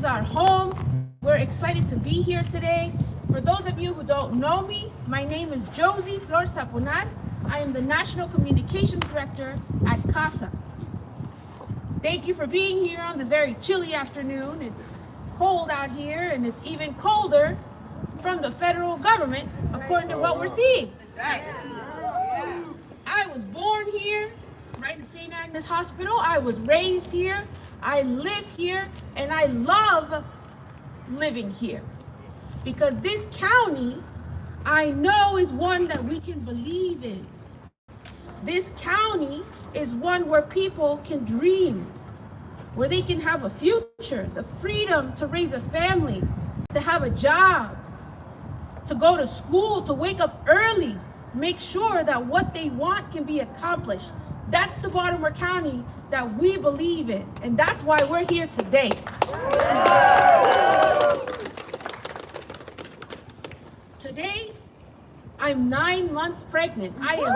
is our home. We're excited to be here today. For those of you who don't know me, my name is Josie Flor Saponat. I am the National Communications Director at CASA. Thank you for being here on this very chilly afternoon. It's cold out here, and it's even colder from the federal government, according to what we're seeing. I was born here, right in St. Agnes Hospital. I was raised here. I live here, and I love living here. Because this county, I know, is one that we can believe in. This county is one where people can dream, where they can have a future, the freedom to raise a family, to have a job, to go to school, to wake up early, make sure that what they want can be accomplished. That's the Baltimore County that we believe in, and that's why we're here today. Today, I'm 9 months pregnant. I am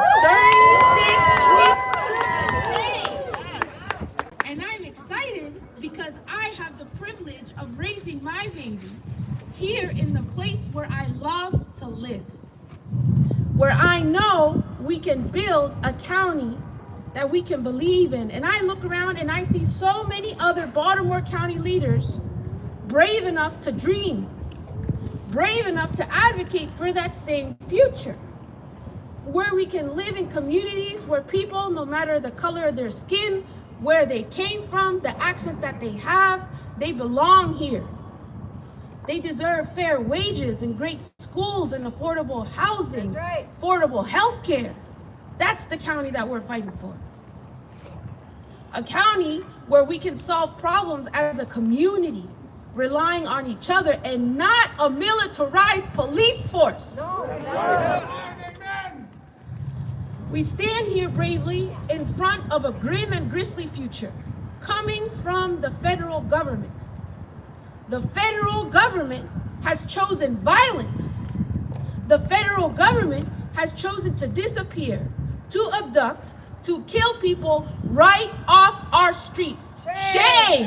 36 weeks today. And I'm excited because I have the privilege of raising my baby here in the place where I love to live, where I know we can build a county that we can believe in. And I look around and I see so many other Baltimore County leaders brave enough to dream, brave enough to advocate for that same future, where we can live in communities where people, no matter the color of their skin, where they came from, the accent that they have, they belong here. They deserve fair wages and great schools and affordable housing, That's right. affordable health care. That's the county that we're fighting for. A county where we can solve problems as a community, relying on each other and not a militarized police force. No. We stand here bravely in front of a grim and grisly future coming from the federal government. The federal government has chosen violence. The federal government has chosen to disappear, to abduct, to kill people right off our streets. Shame!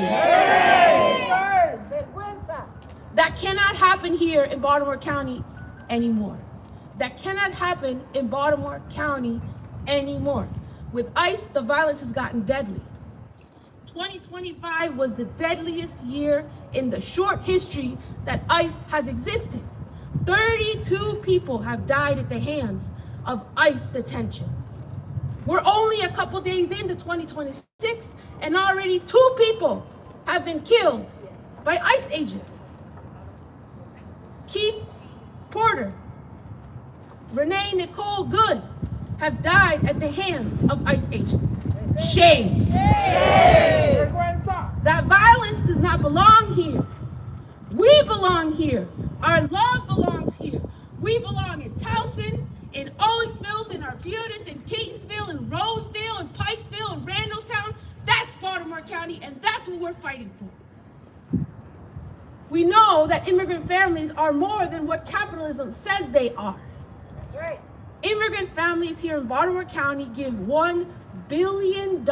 That cannot happen here in Baltimore County anymore. That cannot happen in Baltimore County anymore. With ICE, the violence has gotten deadly. 2025 was the deadliest year in the short history that ICE has existed. 32 people have died at the hands of ICE detention. We're only a couple days into 2026, and already 2 people have been killed by ICE agents. Keith Porter, Renee Nicole Good have died at the hands of ICE agents. Shame. That violence does not belong here. We belong here. Our love belongs here. We belong in Towson, in Owings Mills, in Arbutus, in Catonsville, in Rosedale, in Pikesville, in Randallstown. That's Baltimore County, and that's what we're fighting for. We know that immigrant families are more than what capitalism says they are. That's right. Immigrant families here in Baltimore County give $1 billion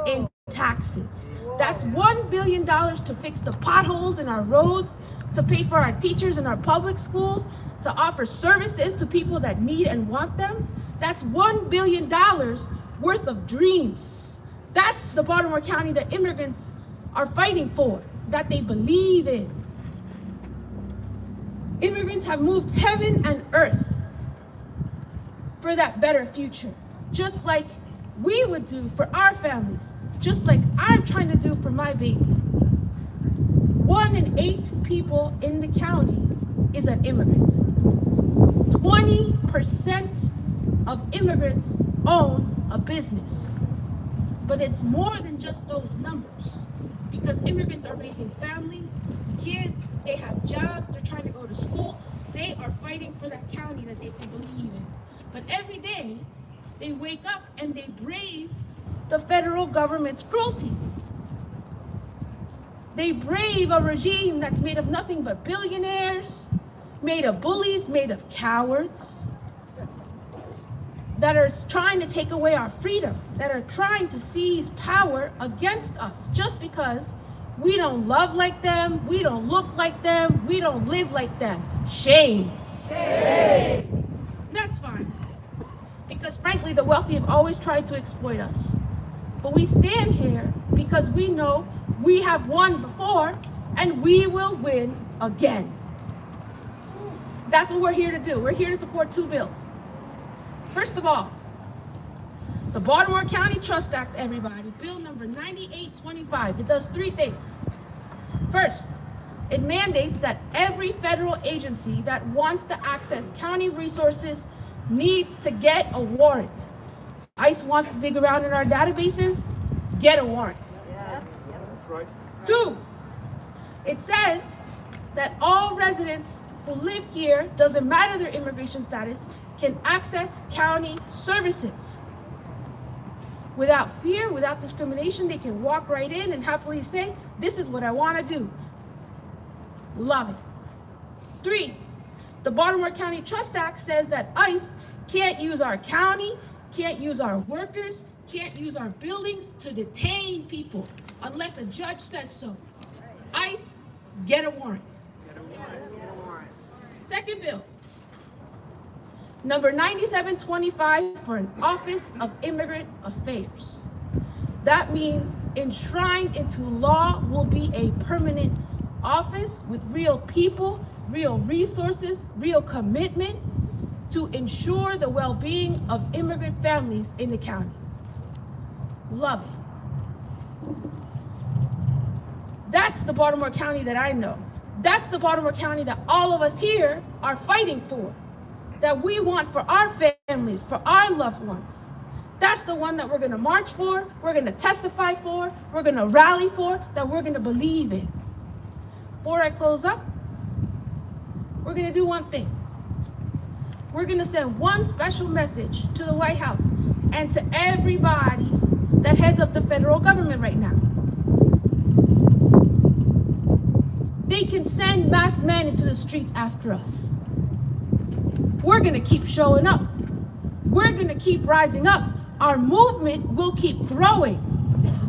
in taxes. That's $1 billion to fix the potholes in our roads, to pay for our teachers in our public schools, to offer services to people that need and want them. That's $1 billion worth of dreams. That's the Baltimore County that immigrants are fighting for, that they believe in. Immigrants have moved heaven and earth for that better future, just like we would do for our families, just like I'm trying to do for my baby. 1 in 8 people in the county is an immigrant. 20% of immigrants own a business. But it's more than just those numbers, because immigrants are raising families, kids, they have jobs, they're trying to go to school, they are fighting for that county that they can believe in. But every day, they wake up and they brave the federal government's cruelty. They brave a regime that's made of nothing but billionaires, made of bullies, made of cowards, that are trying to take away our freedom, that are trying to seize power against us just because We don't love like them. We don't look like them. We don't live like them. Shame. Shame. That's fine. Because frankly, the wealthy have always tried to exploit us. But we stand here because we know we have won before and we will win again. That's what we're here to do. We're here to support two bills. First of all, the Baltimore County Trust Act, everybody, bill number 9825. It does three things. First, it mandates that every federal agency that wants to access county resources needs to get a warrant. ICE wants to dig around in our databases, get a warrant. Yes. Right. Two, it says that all residents who live here, doesn't matter their immigration status, can access county services. Without fear, without discrimination, they can walk right in and happily say, this is what I want to do. Love it. Three, the Baltimore County Trust Act says that ICE can't use our county, can't use our workers, can't use our buildings to detain people unless a judge says so. ICE, get a warrant. Second bill, number 9725 for an Office of Immigrant Affairs. That means enshrined into law will be a permanent office with real people, real resources, real commitment to ensure the well-being of immigrant families in the county. Love it. That's the Baltimore County that I know. That's the Baltimore County that all of us here are fighting for, that we want for our families, for our loved ones. That's the one that we're gonna march for, we're gonna testify for, we're gonna rally for, that we're gonna believe in. Before I close up, we're gonna do one thing. We're gonna send one special message to the White House and to everybody that heads up the federal government right now. They can send masked men into the streets after us. We're gonna keep showing up. We're gonna keep rising up. Our movement will keep growing.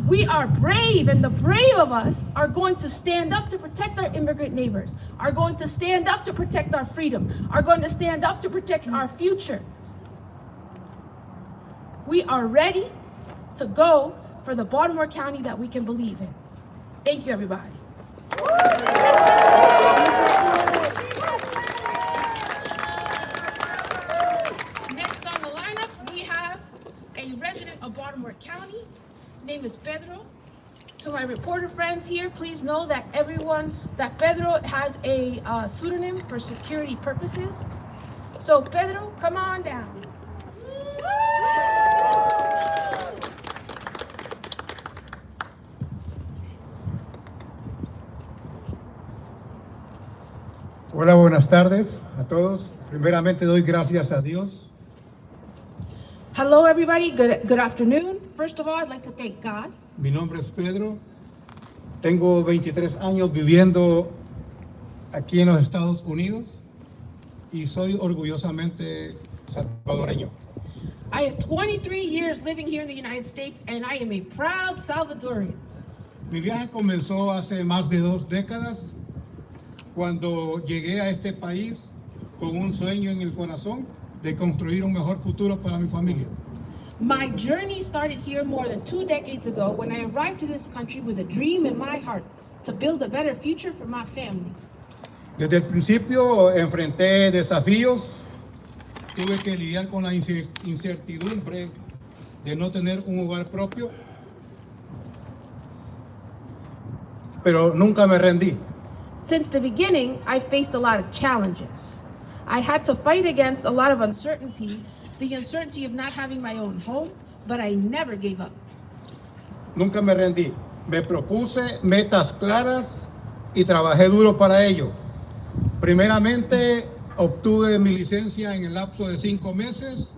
We are brave, and the brave of us are going to stand up to protect our immigrant neighbors, are going to stand up to protect our freedom, are going to stand up to protect our future. We are ready to go for the Baltimore County that we can believe in. Thank you, everybody. Next on the lineup, we have a resident of Baltimore County. Name is Pedro. To my reporter friends here, please know that Pedro has a pseudonym for security purposes. So Pedro, come on down. Hola, buenas tardes a todos. Primeramente doy gracias a Dios. Hello, everybody. Good afternoon. First of all, I'd like to thank God. Mi nombre es Pedro. Tengo 23 años viviendo aquí en los Estados Unidos y soy orgullosamente salvadoreño. I have 23 years living here in the United States, and I am a proud Salvadorian. Mi viaje comenzó hace más de 2 décadas cuando llegué a este país con un sueño en el corazón de construir un mejor futuro para mi familia. My journey started here more than 2 decades ago when I arrived to this country with a dream in my heart to build a better future for my family. Desde el principio enfrenté desafíos, tuve que lidiar con la incertidumbre de no tener un hogar propio, pero nunca me rendí. Since the beginning, I faced a lot of challenges. I had to fight against a lot of uncertainty, the uncertainty of not having my own home, but I never gave up. Nunca me rendí. Me propuse metas claras y trabajé duro para ello. Primeramente, obtuve mi licencia en el lapso de 5 meses.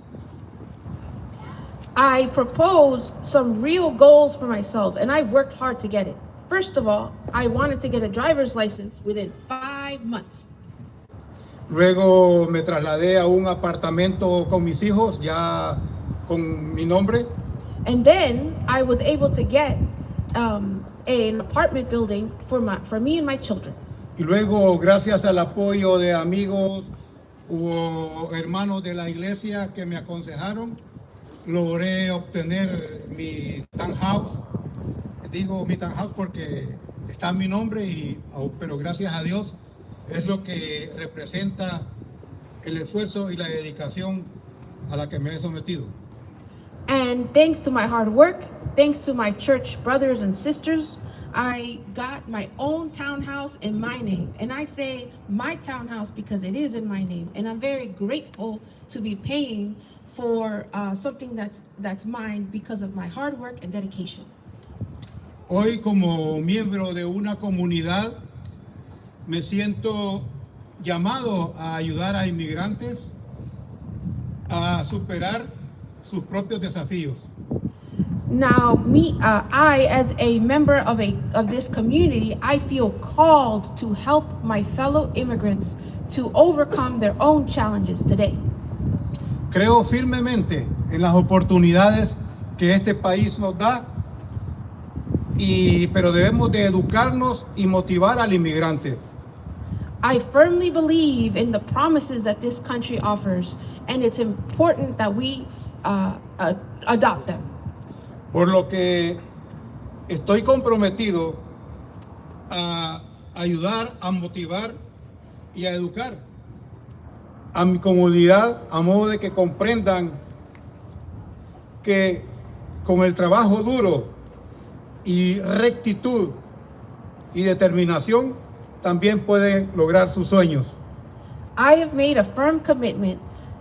I proposed some real goals for myself, and I worked hard to get it. First of all, I wanted to get a driver's license within 5 months. Luego me trasladé a un apartamento con mis hijos, ya con mi nombre. And then I was able to get an apartment building for me and my children. Y luego, gracias al apoyo de amigos o hermanos de la iglesia que me aconsejaron, logré obtener mi townhouse. Digo mi townhouse porque está mi nombre, pero gracias a Dios es lo que representa el esfuerzo y la dedicación a la que me he sometido. And thanks to my hard work, thanks to my church brothers and sisters, I got my own townhouse in my name. And I say my townhouse because it is in my name. And I'm very grateful to be paying for something that's mine because of my hard work and dedication. Hoy, como miembro de una comunidad, me siento llamado a ayudar a inmigrantes a superar sus propios desafíos. Now, I, as a member of this community, I feel called to help my fellow immigrants to overcome their own challenges today. Creo firmemente en las oportunidades que este país nos da, pero debemos de educarnos y motivar al inmigrante. I firmly believe in the promises that this country offers, and it's important that we adopt them. Por lo que estoy comprometido a ayudar, a motivar y a educar a mi comunidad a modo de que comprendan que con el trabajo duro y rectitud y determinación también pueden lograr sus sueños. I have made a firm commitment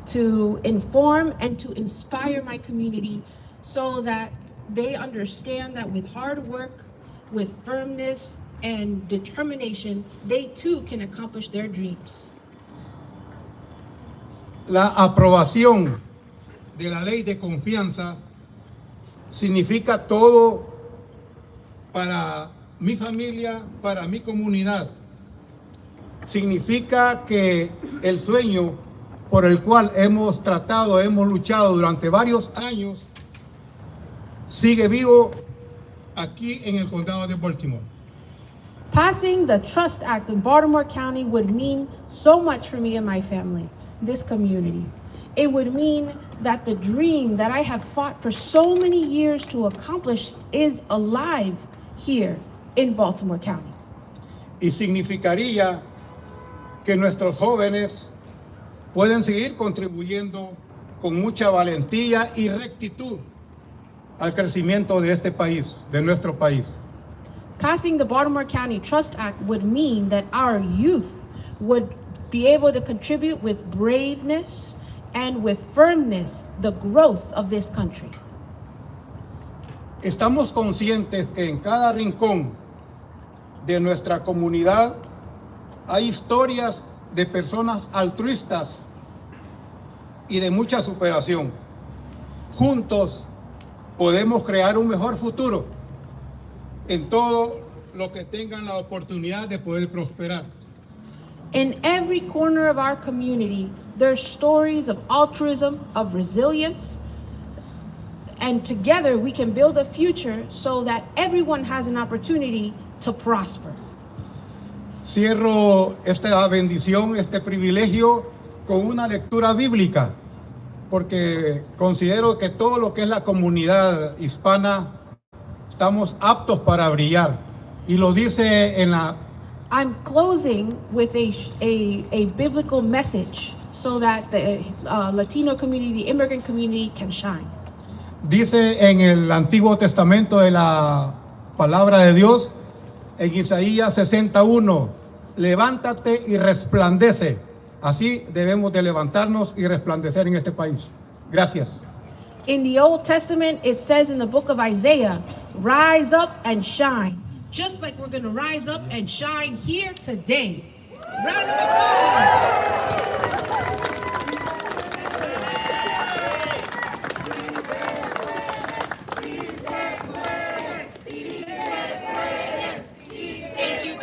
to inform and to inspire my community so that they understand that with hard work, with firmness and determination, they too can accomplish their dreams. La aprobación de la ley de confianza significa todo para mi familia, para mi comunidad. Significa que el sueño por el cual hemos luchado durante varios años, sigue vivo aquí en el condado de Baltimore. Passing the Trust Act in Baltimore County would mean so much for me and my family, this community. It would mean that the dream that I have fought for so many years to accomplish is alive here in Baltimore County. Y significaría que nuestros jóvenes pueden seguir contribuyendo con mucha valentía y rectitud al crecimiento de este país, de nuestro país. Passing the Baltimore County Trust Act would mean that our youth would be able to contribute with braveness and with firmness the growth of this country. Estamos conscientes que en cada rincón de nuestra comunidad hay historias de personas altruistas y de mucha superación. Juntos podemos crear un mejor futuro en todo lo que tengan la oportunidad de poder prosperar. In every corner of our community, there's stories of altruism, of resilience, and together we can build a future so that everyone has an opportunity to prosper. Cierro esta bendición, este privilegio, con una lectura bíblica, porque considero que todo lo que es la comunidad hispana estamos aptos para brillar. Y lo dice en la... I'm closing with a biblical message so that the Latino community, the immigrant community can shine. Dice en el Antiguo Testamento de la palabra de Dios, en Isaías 61, levántate y resplandece. Así debemos de levantarnos y resplandecer en este país. Gracias. In the Old Testament, it says in the book of Isaiah, rise up and shine. Just like we're going to rise up and shine here today. Rise up. Thank you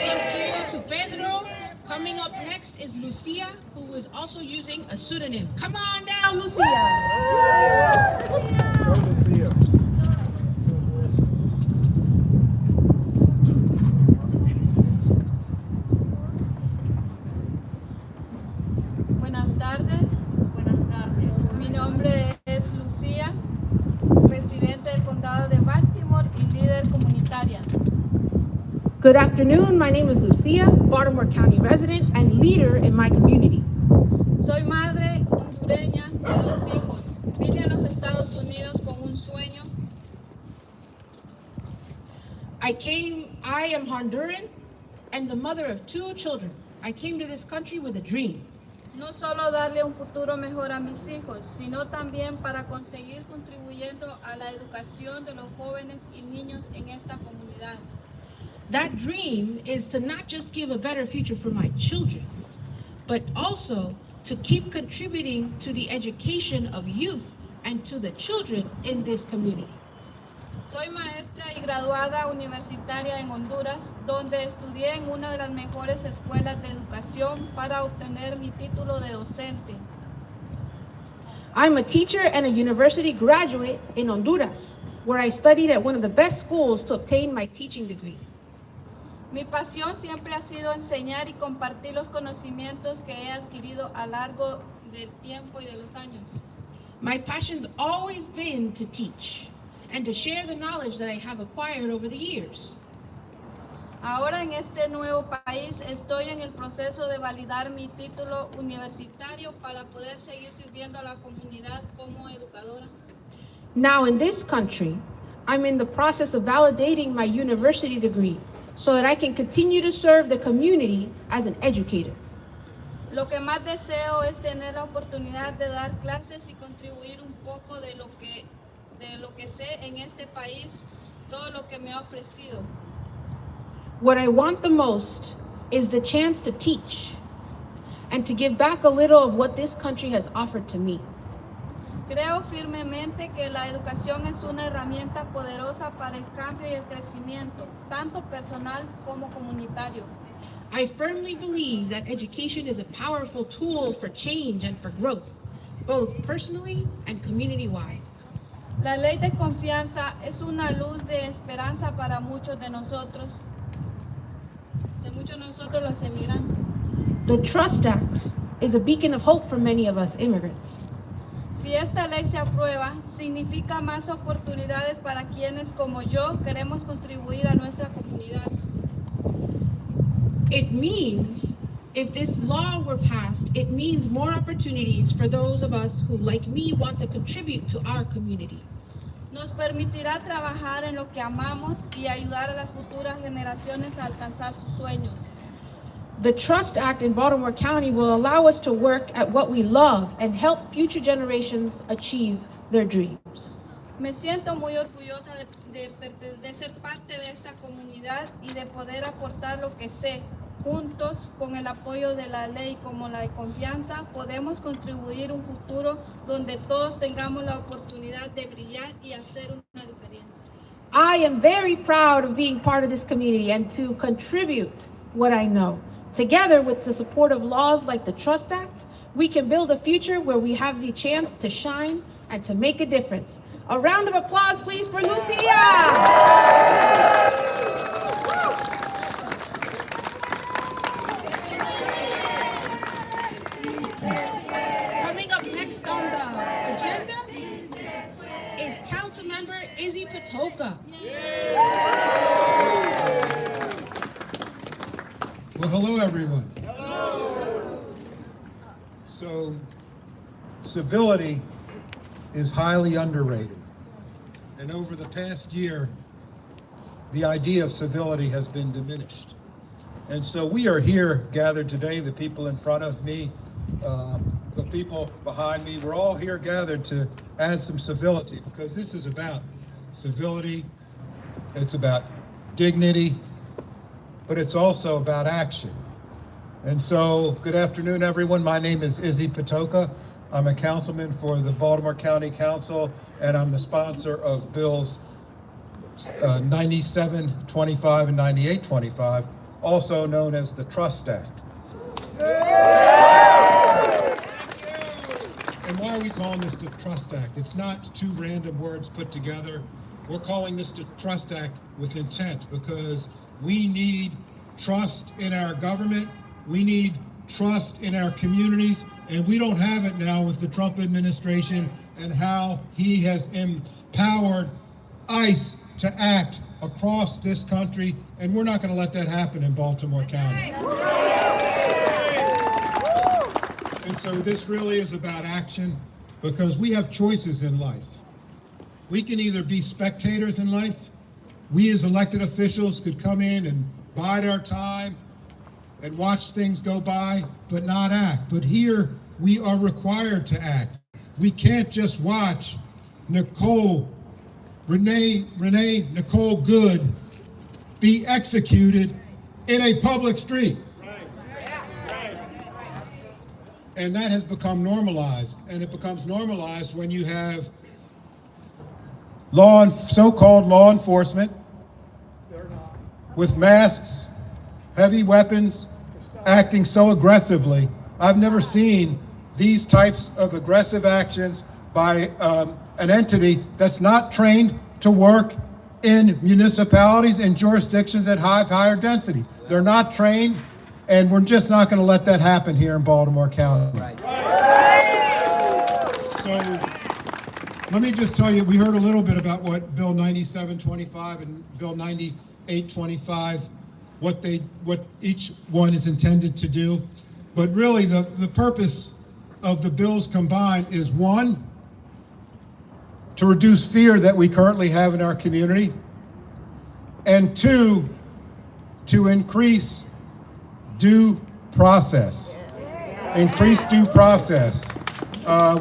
to Pedro. Coming up next is Lucia, who is also using a pseudonym. Come on down, Lucia. Good afternoon, my name is Lucia, Baltimore County resident and leader in my community. Soy madre hondureña de 2 hijos. Vine a los Estados Unidos con un sueño. I am Honduran and the mother of 2 children. I came to this country with a dream. No solo darle un futuro mejor a mis hijos, sino también para conseguir contribuyendo a la educación de los jóvenes y niños en esta comunidad. That dream is to not just give a better future for my children, but also to keep contributing to the education of youth and to the children in this community. Soy maestra y graduada universitaria en Honduras, donde estudié en una de las mejores escuelas de educación para obtener mi título de docente. I'm a teacher and a university graduate in Honduras, where I studied at one of the best schools to obtain my teaching degree. Mi pasión siempre ha sido enseñar y compartir los conocimientos que he adquirido a lo largo del tiempo y de los años. My passion's always been to teach and to share the knowledge that I have acquired over the years. Ahora en este nuevo país estoy en el proceso de validar mi título universitario para poder seguir sirviendo a la comunidad como educadora. Now in this country, I'm in the process of validating my university degree so that I can continue to serve the community as an educator. Lo que más deseo es tener la oportunidad de dar clases y contribuir un poco de lo que sé en este país, todo lo que me ha ofrecido. What I want the most is the chance to teach and to give back a little of what this country has offered to me. Creo firmemente que la educación es una herramienta poderosa para el cambio y el crecimiento, tanto personal como comunitario. I firmly believe that education is a powerful tool for change and for growth, both personally and community-wide. La ley de confianza es una luz de esperanza para muchos de nosotros los emigrantes. The Trust Act is a beacon of hope for many of us immigrants. Si esta ley se aprueba, significa más oportunidades para quienes como yo queremos contribuir a nuestra comunidad. It means, if this law were passed, it means more opportunities for those of us who, like me, want to contribute to our community. Nos permitirá trabajar en lo que amamos y ayudar a las futuras generaciones a alcanzar sus sueños. The Trust Act in Baltimore County will allow us to work at what we love and help future generations achieve their dreams. Me siento muy orgullosa de ser parte de esta comunidad y de poder aportar lo que sé. Juntos, con el apoyo de la ley como la de confianza, podemos contribuir a un futuro donde todos tengamos la oportunidad de brillar y hacer una diferencia. I am very proud of being part of this community and to contribute what I know. Together with the support of laws like the Trust Act, we can build a future where we have the chance to shine and to make a difference. A round of applause, please, for Lucia! Coming up next on the agenda is Councilmember Izzy Patoka. Well, hello, everyone. Hello. So, civility is highly underrated. And over the past year, the idea of civility has been diminished. And so we are here gathered today, the people in front of me, the people behind me, we're all here gathered to add some civility, because this is about civility, it's about dignity, but it's also about action. And so, good afternoon, everyone. My name is Izzy Patoka. I'm a councilman for the Baltimore County Council, and I'm the sponsor of bills 9725 and 9825, also known as the Trust Act. And why are we calling this the Trust Act? It's not two random words put together. We're calling this the Trust Act with intent, because we need trust in our government, we need trust in our communities, and we don't have it now with the Trump administration and how he has empowered ICE to act across this country, and we're not going to let that happen in Baltimore County. And so this really is about action, because we have choices in life. We can either be spectators in life. We as elected officials could come in and bide our time and watch things go by, but not act. But here, we are required to act. We can't just watch Renee Nicole Good be executed in a public street. And that has become normalized. And it becomes normalized when you have so-called law enforcement with masks, heavy weapons, acting so aggressively. I've never seen these types of aggressive actions by an entity that's not trained to work in municipalities and jurisdictions that have higher density. They're not trained, and we're just not going to let that happen here in Baltimore County. So let me just tell you, we heard a little bit about what Bill 9725 and Bill 9825, what each one is intended to do. But really the purpose of the bills combined is, one, to reduce fear that we currently have in our community, and two, to increase due process. Increase due process.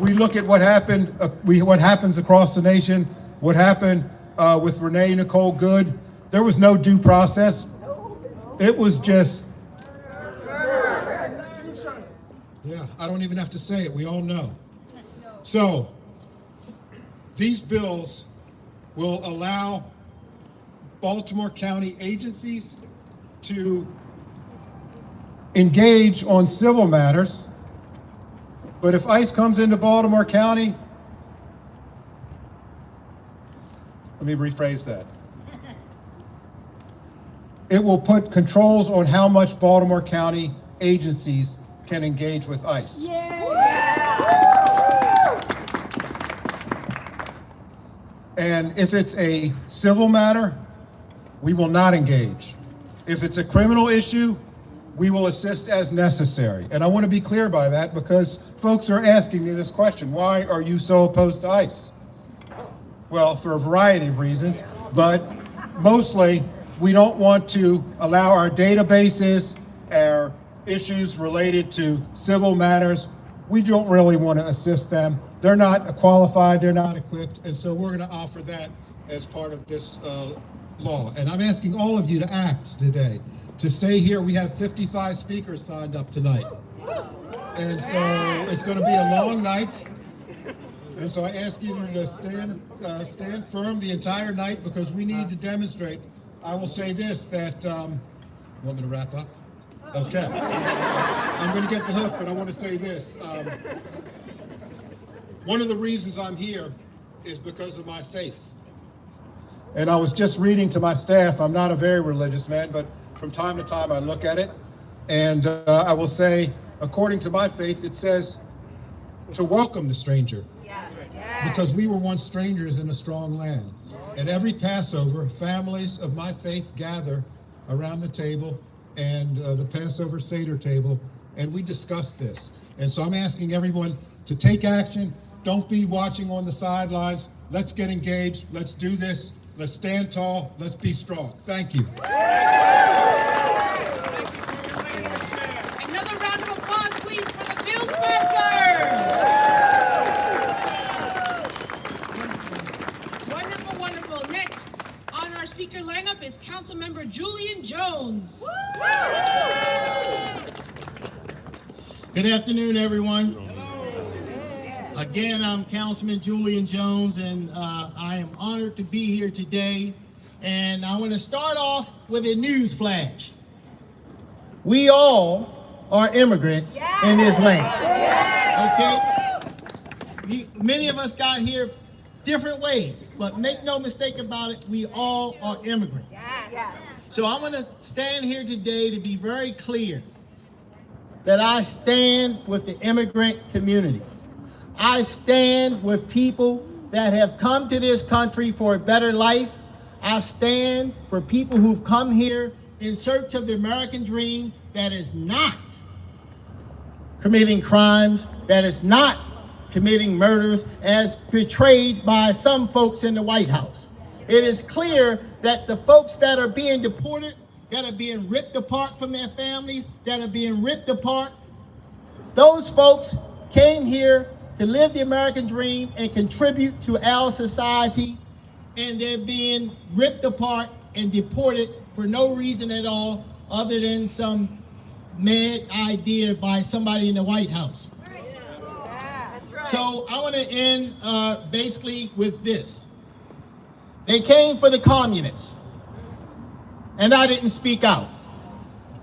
We look at what happened, what happens across the nation, what happened with Renee Nicole Good. There was no due process. It was just, yeah, I don't even have to say it, we all know. So, these bills will allow Baltimore County agencies to engage on civil matters, but if ICE comes into Baltimore County, let me rephrase that. It will put controls on how much Baltimore County agencies can engage with ICE. And if it's a civil matter, we will not engage. If it's a criminal issue, we will assist as necessary. And I want to be clear by that, because folks are asking me this question: why are you so opposed to ICE? Well, for a variety of reasons, but mostly we don't want to allow our databases, our issues related to civil matters, we don't really want to assist them. They're not qualified, they're not equipped, and so we're going to offer that as part of this law. And I'm asking all of you to act today, to stay here. We have 55 speakers signed up tonight. And so it's going to be a long night. And so I ask you to stand firm the entire night, because we need to demonstrate. I will say this, that, you want me to wrap up? Okay. I'm going to get the hook, but I want to say this. One of the reasons I'm here is because of my faith. And I was just reading to my staff, I'm not a very religious man, but from time to time I look at it, and I will say, according to my faith, it says to welcome the stranger. Because we were once strangers in a strong land. And every Passover, families of my faith gather around the table, and the Passover Seder table, and we discuss this. And so I'm asking everyone to take action. Don't be watching on the sidelines. Let's get engaged. Let's do this. Let's stand tall. Let's be strong. Thank you. Another round of applause, please, for the bill sponsor. Wonderful, wonderful. Next on our speaker lineup is Councilmember Julian Jones. Good afternoon, everyone. Again, I'm Councilman Julian Jones, and I am honored to be here today. And I want to start off with a news flash. We all are immigrants in this land. Okay? Many of us got here different ways, but make no mistake about it, we all are immigrants. So I want to stand here today to be very clear that I stand with the immigrant community. I stand with people that have come to this country for a better life. I stand for people who've come here in search of the American dream that is not committing crimes, that is not committing murders as portrayed by some folks in the White House. It is clear that the folks that are being deported, that are being ripped apart from their families, that are being ripped apart, those folks came here to live the American dream and contribute to our society, and they're being ripped apart and deported for no reason at all other than some mad idea by somebody in the White House. So I want to end basically with this. They came for the communists, and I didn't speak out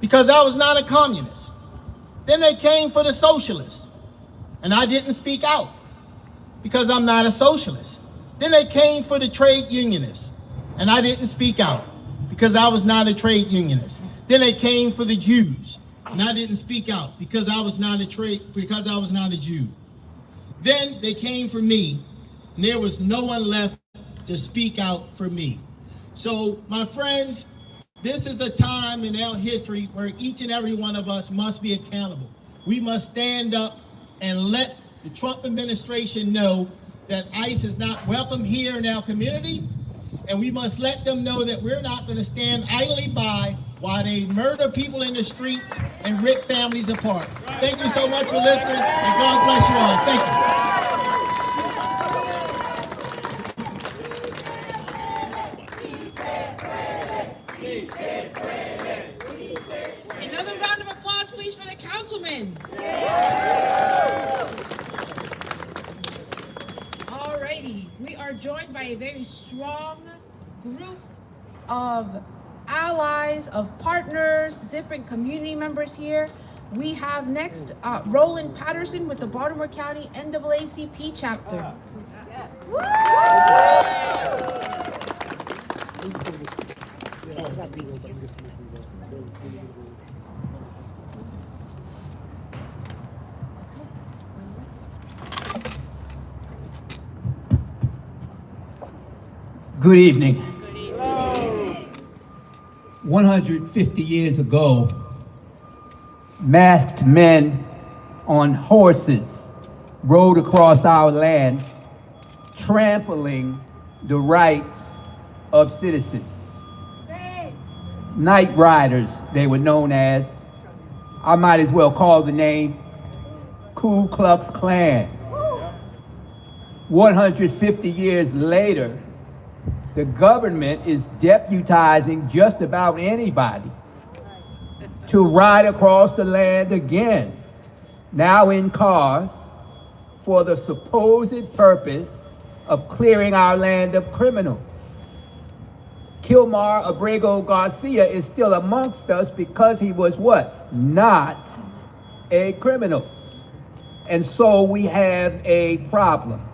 because I was not a communist. Then they came for the socialists, and I didn't speak out because I'm not a socialist. Then they came for the trade unionists, and I didn't speak out because I was not a trade unionist. Then they came for the Jews, and I didn't speak out because I was not a Jew. Then they came for me, and there was no one left to speak out for me. So, my friends, this is a time in our history where each and every one of us must be accountable. We must stand up and let the Trump administration know that ICE is not welcome here in our community, and we must let them know that we're not going to stand idly by while they murder people in the streets and rip families apart. Thank you so much for listening, and God bless you all. Thank you. Another round of applause, please, for the councilman. Alrighty, we are joined by a very strong group of allies, of partners, different community members here. We have next Roland Patterson with the Baltimore County NAACP chapter. Good evening. 150 years ago, masked men on horses rode across our land, trampling the rights of citizens. Night riders, they were known as. I might as well call the name Ku Klux Klan. 150 years later, the government is deputizing just about anybody to ride across the land again, now in cars, for the supposed purpose of clearing our land of criminals. Kilmar Abrego Garcia is still amongst us because he was what? Not a criminal. And so we have a problem.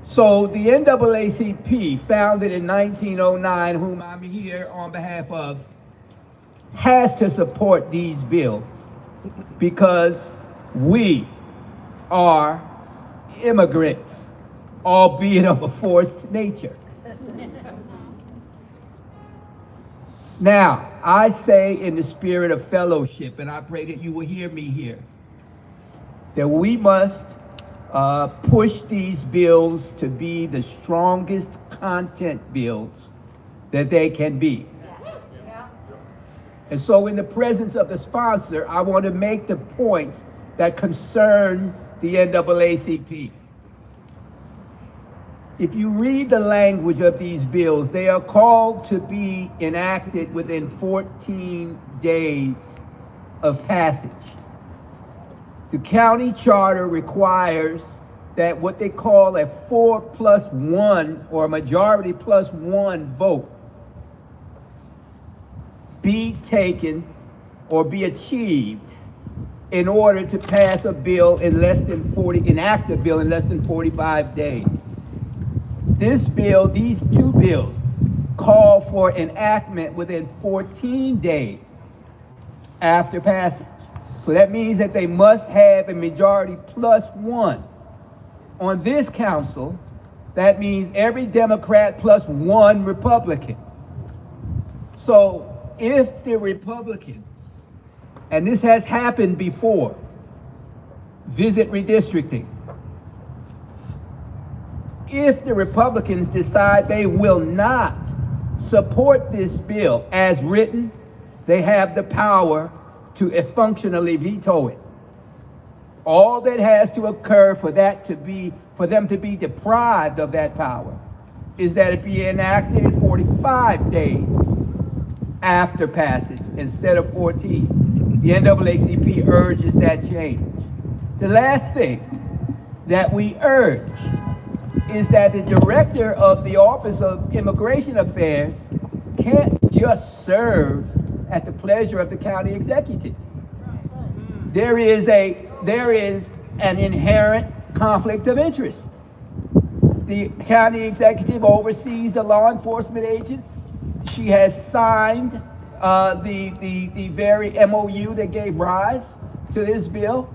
So the NAACP, founded in 1909, whom I'm here on behalf of, has to support these bills because we are immigrants, albeit of a forced nature. Now, I say in the spirit of fellowship, and I pray that you will hear me here, that we must push these bills to be the strongest content bills that they can be. Yes. And so in the presence of the sponsor, I want to make the points that concern the NAACP. If you read the language of these bills, they are called to be enacted within 14 days of passage. The county charter requires that what they call a 4+1 or a majority +1 vote be taken or be achieved in order to pass a bill in enact a bill in less than 45 days. This bill, these two bills, call for enactment within 14 days after passage. So that means that they must have a majority +1. On this council, That means every Democrat plus one Republican. So if the Republicans, and this has happened before, visit redistricting, if the Republicans decide they will not support this bill as written, they have the power to functionally veto it. All that has to occur for them to be deprived of that power is that it be enacted in 45 days after passage instead of 14. The NAACP urges that change. The last thing that we urge is that the director of the Office of Immigration Affairs can't just serve at the pleasure of the county executive. There is an inherent conflict of interest. The county executive oversees the law enforcement agents. She has signed the very MOU that gave rise to this bill.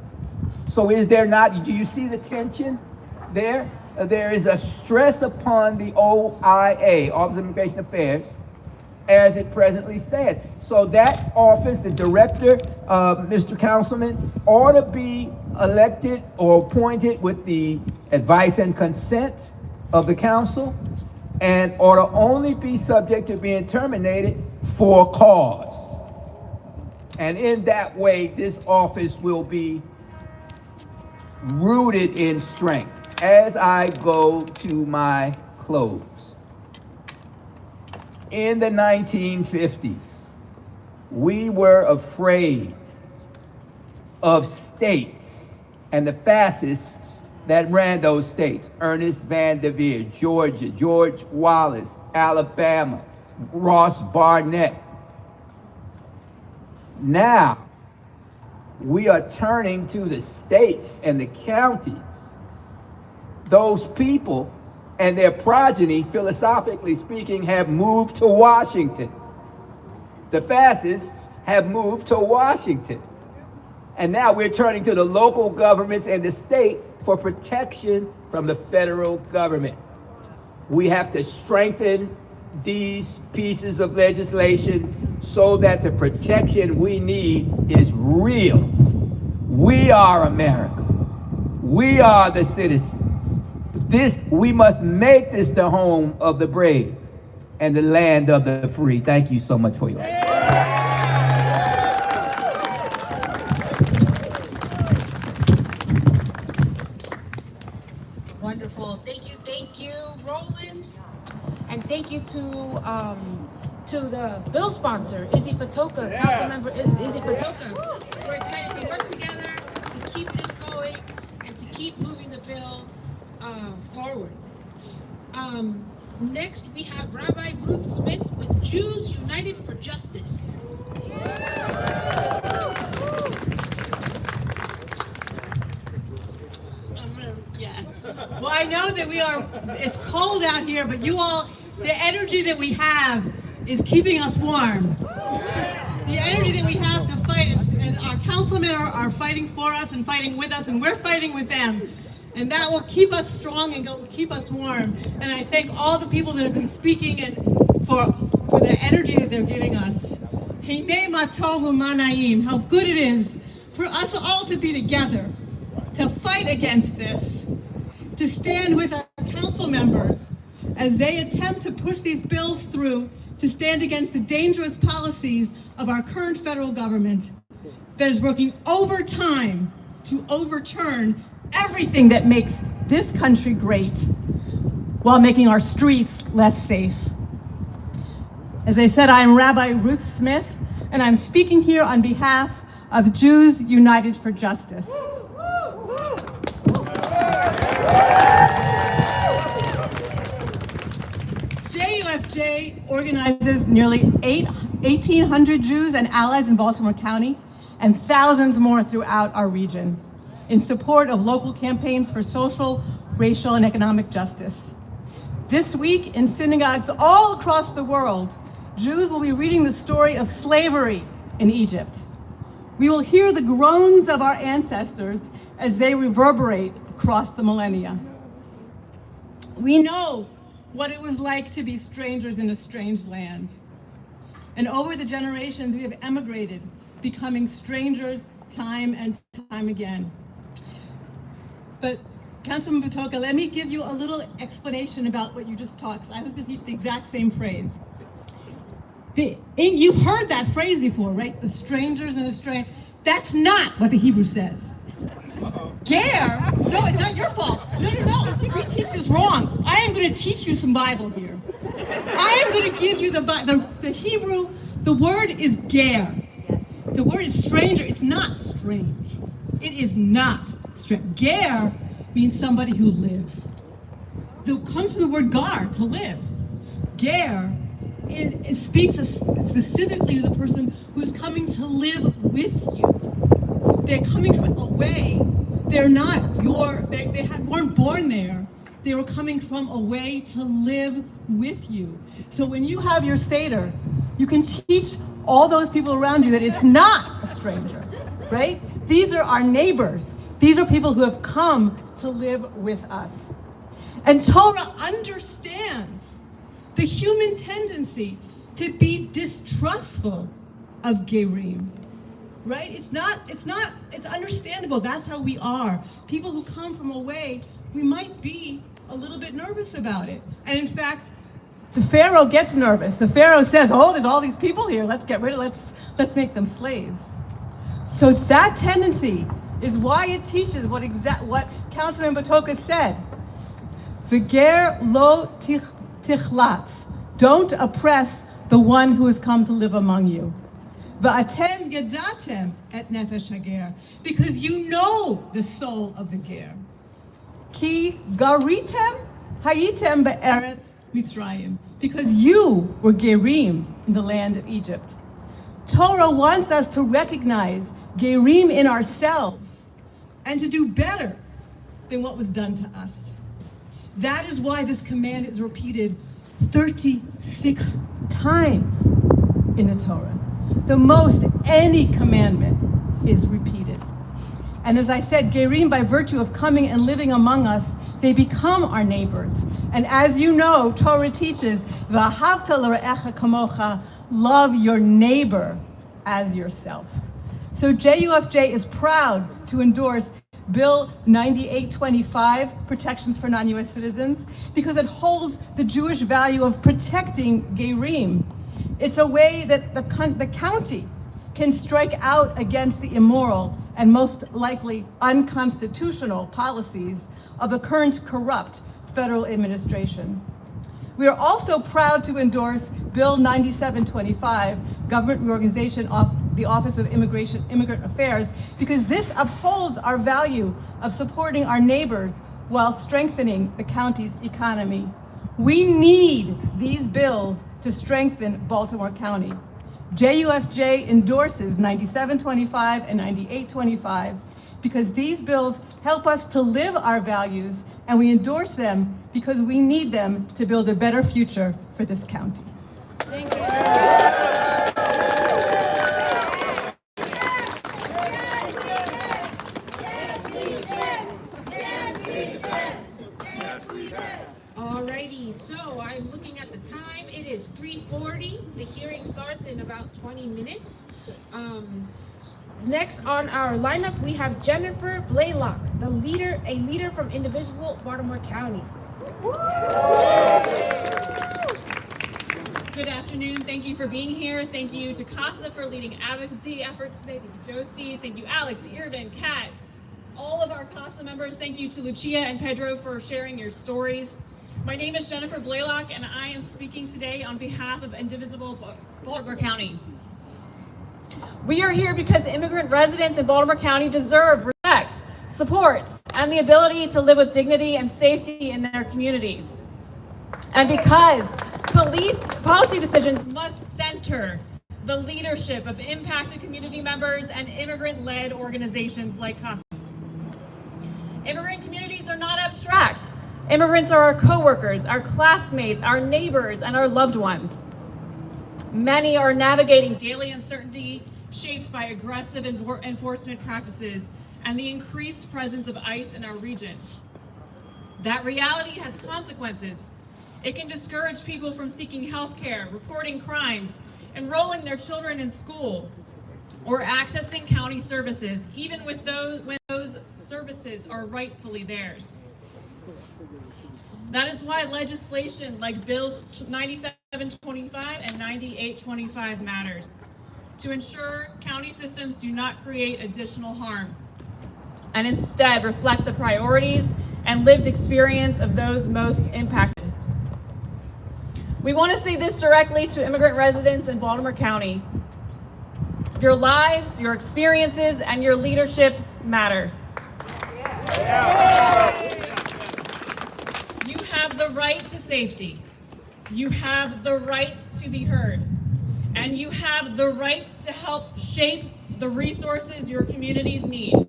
So is there not, do you see the tension there? There is a stress upon the OIA, Office of Immigration Affairs, as it presently stands. So that office, the director, Mr. Councilman, ought to be elected or appointed with the advice and consent of the council, and ought to only be subject to being terminated for cause. And in that way, this office will be rooted in strength. As I go to my close, in the 1950s, we were afraid of states and the fascists that ran those states. Ernest Van der Veer, Georgia, George Wallace, Alabama, Ross Barnett. Now, we are turning to the states and the counties. Those people and their progeny, philosophically speaking, have moved to Washington. The fascists have moved to Washington. And now we're turning to the local governments and the state for protection from the federal government. We have to strengthen these pieces of legislation so that the protection we need is real. We are America. We are the citizens. We must make this the home of the brave and the land of the free. Thank you so much for your attention. Wonderful. Thank you, Roland. And thank you to the bill sponsor, Izzy Patoka, Councilmember Izzy Patoka. We're excited to work together to keep this going and to keep moving the bill forward. Next, we have Rabbi Ruth Smith with Jews United for Justice. Well, I know that it's cold out here, but you all, the energy that we have is keeping us warm. The energy that we have to fight, and our councilmen are fighting for us and fighting with us, and we're fighting with them. And that will keep us strong and keep us warm. And I thank all the people that have been speaking and for the energy that they're giving us. Hinei ma tohu mana'im, how good it is for us all to be together, to fight against this, to stand with our council members as they attempt to push these bills through to stand against the dangerous policies of our current federal government that is working overtime to overturn everything that makes this country great while making our streets less safe. As I said, I'm Rabbi Ruth Smith, and I'm speaking here on behalf of Jews United for Justice. JUFJ organizes nearly 1,800 Jews and allies in Baltimore County and thousands more throughout our region in support of local campaigns for social, racial, and economic justice. This week in synagogues all across the world, Jews will be reading the story of slavery in Egypt. We will hear the groans of our ancestors as they reverberate across the millennia. We know what it was like to be strangers in a strange land. And over the generations, we have emigrated, becoming strangers time and time again. But Councilman Batoka, let me give you a little explanation about what you just taught, because I was going to teach the exact same phrase. You've heard that phrase before, right? The strangers and the strange. That's not what the Hebrew says. Ger, no, it's not your fault. No. You teach this wrong. I am going to teach you some Bible here. I am going to give you the Hebrew. The word is ger. The word is stranger. It's not strange. It is not strange. Ger means somebody who lives. It comes from the word gar, to live. Ger, it speaks specifically to the person who's coming to live with you. They're coming from away. They're not they weren't born there. They were coming from away to live with you. So when you have your Seder, you can teach all those people around you that it's not a stranger, right? These are our neighbors. These are people who have come to live with us. And Torah understands the human tendency to be distrustful of Gerim, right? It's understandable. That's how we are. People who come from away, we might be a little bit nervous about it. And in fact, the Pharaoh gets nervous. The Pharaoh says, oh, there's all these people here. Let's make them slaves. So that tendency is why it teaches what Councilman Batoka said. V'ger lo tichlatz. Don't oppress the one who has come to live among you. V'atem yadatem et nefesh hager. Because you know the soul of the ger. Ki garitem hayitem be'eretz Mitzrayim. Because you were gerim in the land of Egypt. Torah wants us to recognize gerim in ourselves and to do better than what was done to us. That is why this command is repeated 36 times in the Torah. The most any commandment is repeated. And as I said, gerim, by virtue of coming and living among us, they become our neighbors. And as you know, Torah teaches, v'ahavta l're'echa kamocha, love your neighbor as yourself. So JUFJ is proud to endorse Bill 9825, Protections for Non-U.S. Citizens, because it holds the Jewish value of protecting gerim. It's a way that the county can strike out against the immoral and most likely unconstitutional policies of the current corrupt federal administration. We are also proud to endorse Bill 9725, Government Reorganization of the Office of Immigrant Affairs, because this upholds our value of supporting our neighbors while strengthening the county's economy. We need these bills to strengthen Baltimore County. JUFJ endorses 9725 and 9825 because these bills help us to live our values, and we endorse them because we need them to build a better future for this county. Thank you. Alrighty, so I'm looking at the time. It is 3:40. The hearing starts in about 20 minutes. Next on our lineup, we have Jennifer Blaylock, a leader from Indivisible, Baltimore County. Good afternoon. Thank you for being here. Thank you to CASA for leading advocacy efforts today. Thank you, Josie. Thank you, Alex, Irvin, Kat, all of our CASA members. Thank you to Lucia and Pedro for sharing your stories. My name is Jennifer Blaylock, and I am speaking today on behalf of Indivisible Baltimore County. We are here because immigrant residents in Baltimore County deserve respect, support, and the ability to live with dignity and safety in their communities. And because policy decisions must center the leadership of impacted community members and immigrant-led organizations like CASA. Immigrant communities are not abstract. Immigrants are our coworkers, our classmates, our neighbors, and our loved ones. Many are navigating daily uncertainty shaped by aggressive enforcement practices and the increased presence of ICE in our region. That reality has consequences. It can discourage people from seeking health care, reporting crimes, enrolling their children in school, or accessing county services, even when those services are rightfully theirs. That is why legislation like Bills 9725 and 9825 matters, to ensure county systems do not create additional harm, and instead reflect the priorities and lived experience of those most impacted. We want to say this directly to immigrant residents in Baltimore County. Your lives, your experiences, and your leadership matter. You have the right to safety. You have the right to be heard. And you have the right to help shape the resources your communities need.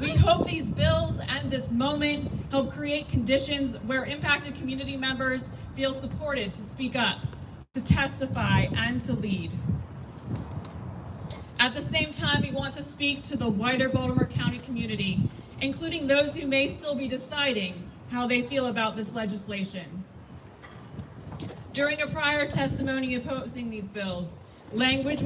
We hope these bills and this moment help create conditions where impacted community members feel supported to speak up, to testify, and to lead. At the same time, we want to speak to the wider Baltimore County community, including those who may still be deciding how they feel about this legislation. During a prior testimony opposing these bills, language was